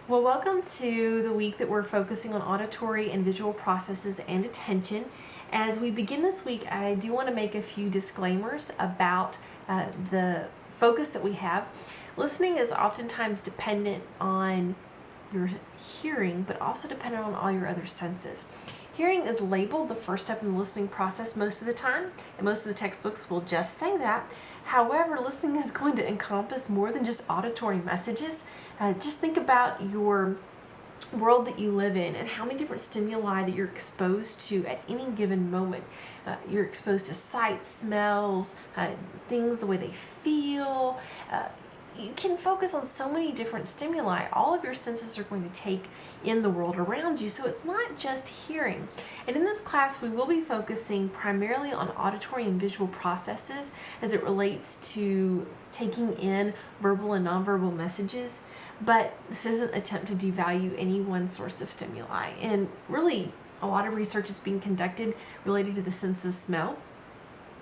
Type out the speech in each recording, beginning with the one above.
Well, welcome to the week that we're focusing on auditory and visual processes and attention. As we begin this week, I do want to make a few disclaimers about the focus that we have. Listening is oftentimes dependent on your hearing, but also dependent on all your other senses. Hearing is labeled the first step in the listening process most of the time, and most of the textbooks will just say that. However, listening is going to encompass more than just auditory messages. Just think about your world that you live in and how many different stimuli that you're exposed to at any given moment. You're exposed to sights, smells, things, the way they feel. You can focus on so many different stimuli. All of your senses are going to take in the world around you, so it's not just hearing. And in this class, we will be focusing primarily on auditory and visual processes as it relates to taking in verbal and nonverbal messages. But this isn't an attempt to devalue any one source of stimuli. And really, a lot of research is being conducted related to the sense of smell.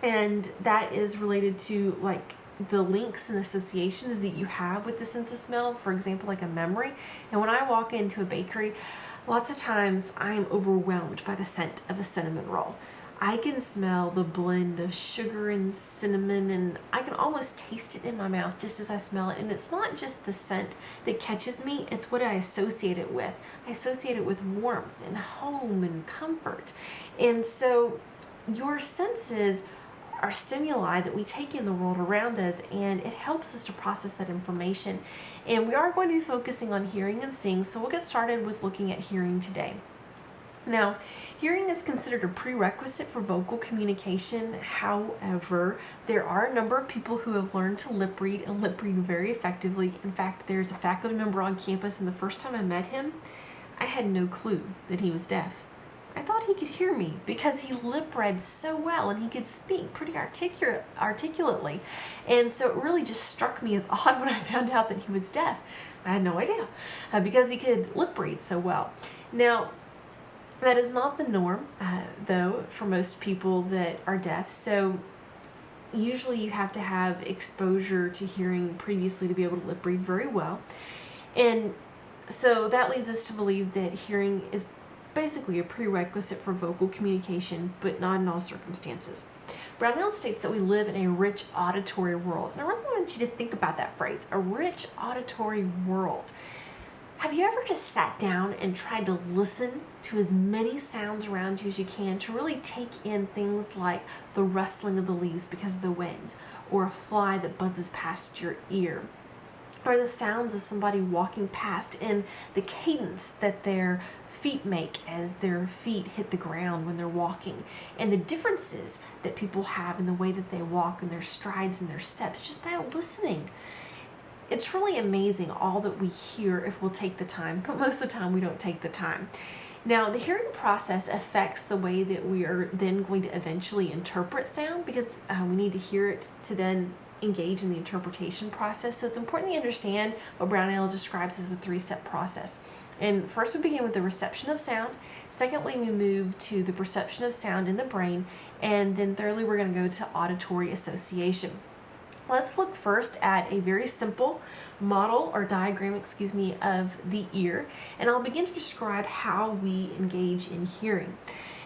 And that is related to the links and associations that you have with the sense of smell, for example, like a memory. And when I walk into a bakery, lots of times I am overwhelmed by the scent of a cinnamon roll. I can smell the blend of sugar and cinnamon, and I can almost taste it in my mouth just as I smell it. And it's not just the scent that catches me, it's what I associate it with. I associate it with warmth and home and comfort. And so your senses are stimuli that we take in the world around us, and it helps us to process that information. And we are going to be focusing on hearing and seeing, so we'll get started with looking at hearing today. Now, hearing is considered a prerequisite for vocal communication. However, there are a number of people who have learned to lip read and lip read very effectively. In fact, there's a faculty member on campus, and the first time I met him, I had no clue that he was deaf. I thought he could hear me because he lip read so well and he could speak pretty articulately. And so it really just struck me as odd when I found out that he was deaf. I had no idea because he could lip read so well. Now, that is not the norm, though, for most people that are deaf. So usually you have to have exposure to hearing previously to be able to lip read very well. And so that leads us to believe that hearing is basically a prerequisite for vocal communication, but not in all circumstances. Brownell states that we live in a rich auditory world. And I really want you to think about that phrase, a rich auditory world. Have you ever just sat down and tried to listen to as many sounds around you as you can to really take in things like the rustling of the leaves because of the wind, or a fly that buzzes past your ear, or the sounds of somebody walking past and the cadence that their feet make as their feet hit the ground when they're walking, and the differences that people have in the way that they walk and their strides and their steps just by listening. It's really amazing all that we hear if we'll take the time, but most of the time we don't take the time. Now, the hearing process affects the way that we are then going to eventually interpret sound, because we need to hear it to then engage in the interpretation process. So it's important to understand what Brownell describes as the three-step process. And first we begin with the reception of sound. Secondly, we move to the perception of sound in the brain. And then thirdly, we're going to go to auditory association. Let's look first at a very simple model or diagram, of the ear. And I'll begin to describe how we engage in hearing.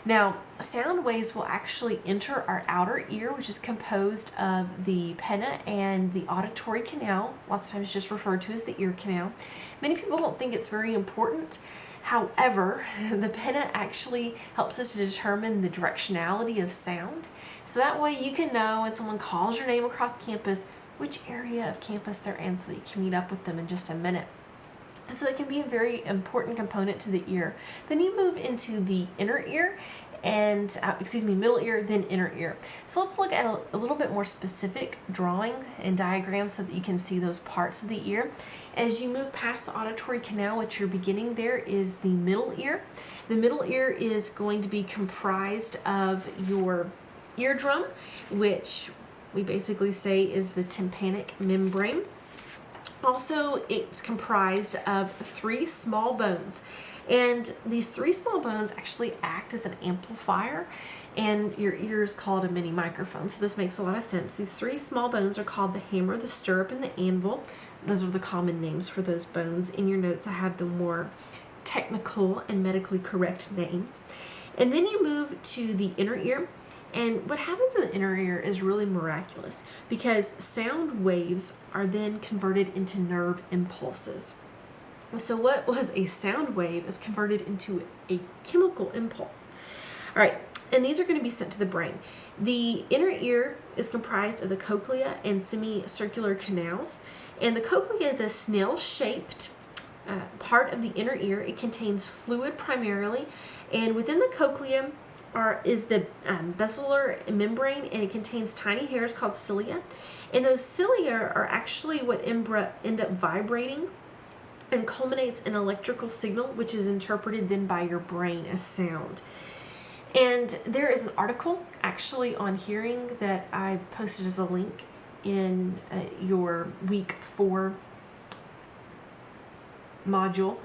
Now, sound waves will actually enter our outer ear, which is composed of the pinna and the auditory canal, lots of times just referred to as the ear canal. Many people don't think it's very important. However, the pinna actually helps us to determine the directionality of sound. So that way you can know when someone calls your name across campus, which area of campus they're in, so that you can meet up with them in just a minute. So it can be a very important component to the ear. Then you move into the inner ear and, middle ear, then inner ear. So let's look at a little bit more specific drawing and diagrams so that you can see those parts of the ear. As you move past the auditory canal, what you're beginning there is the middle ear. The middle ear is going to be comprised of your eardrum, which we basically say is the tympanic membrane. Also, it's comprised of three small bones, and these three small bones actually act as an amplifier, and your ear is called a mini microphone, so this makes a lot of sense. These three small bones are called the hammer, the stirrup, and the anvil. those are the common names for those bones. In your notes, I have the more technical and medically correct names. And then you move to the inner ear. And what happens in the inner ear is really miraculous because sound waves are then converted into nerve impulses. So what was a sound wave is converted into a chemical impulse. All right, and these are going to be sent to the brain. The inner ear is comprised of the cochlea and semicircular canals. And the cochlea is a snail-shaped part of the inner ear. It contains fluid primarily. And within the cochlea is the basilar membrane, and it contains tiny hairs called cilia. And those cilia are actually what end up vibrating and culminates in an electrical signal, which is interpreted then by your brain as sound. And there is an article actually on hearing that I posted as a link in your week 4 module.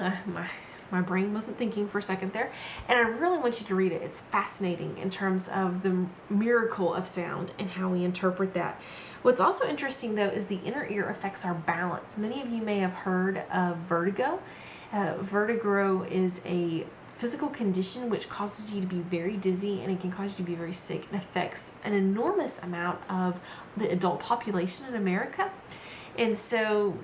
My brain wasn't thinking for a second there. And I really want you to read it. It's fascinating in terms of the miracle of sound and how we interpret that. What's also interesting, though, is the inner ear affects our balance. Many of you may have heard of vertigo. Vertigo is a physical condition which causes you to be very dizzy, and it can cause you to be very sick. It affects an enormous amount of the adult population in America. And so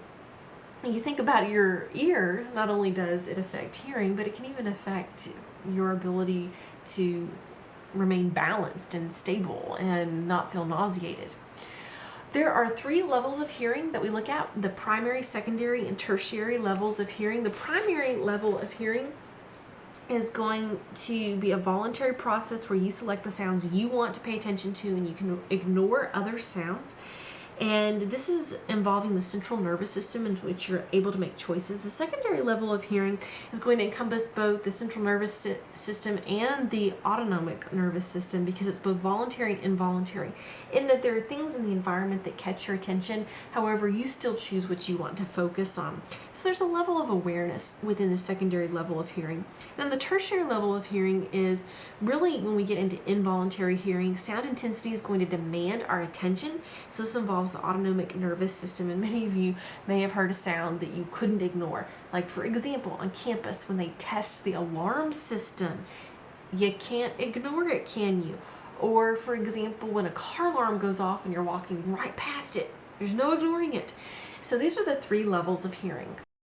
you think about your ear, not only does it affect hearing, but it can even affect your ability to remain balanced and stable and not feel nauseated. There are 3 levels of hearing that we look at: the primary, secondary, and tertiary levels of hearing. The primary level of hearing is going to be a voluntary process where you select the sounds you want to pay attention to, and you can ignore other sounds. And this is involving the central nervous system, in which you're able to make choices. The secondary level of hearing is going to encompass both the central nervous system and the autonomic nervous system, because it's both voluntary and involuntary, in that there are things in the environment that catch your attention. However, you still choose what you want to focus on. So there's a level of awareness within the secondary level of hearing. Then the tertiary level of hearing is really when we get into involuntary hearing. Sound intensity is going to demand our attention. So this involves the autonomic nervous system, and many of you may have heard a sound that you couldn't ignore. Like, for example, on campus when they test the alarm system, you can't ignore it, can you? Or, for example, when a car alarm goes off and you're walking right past it, there's no ignoring it. So these are the 3 levels of hearing.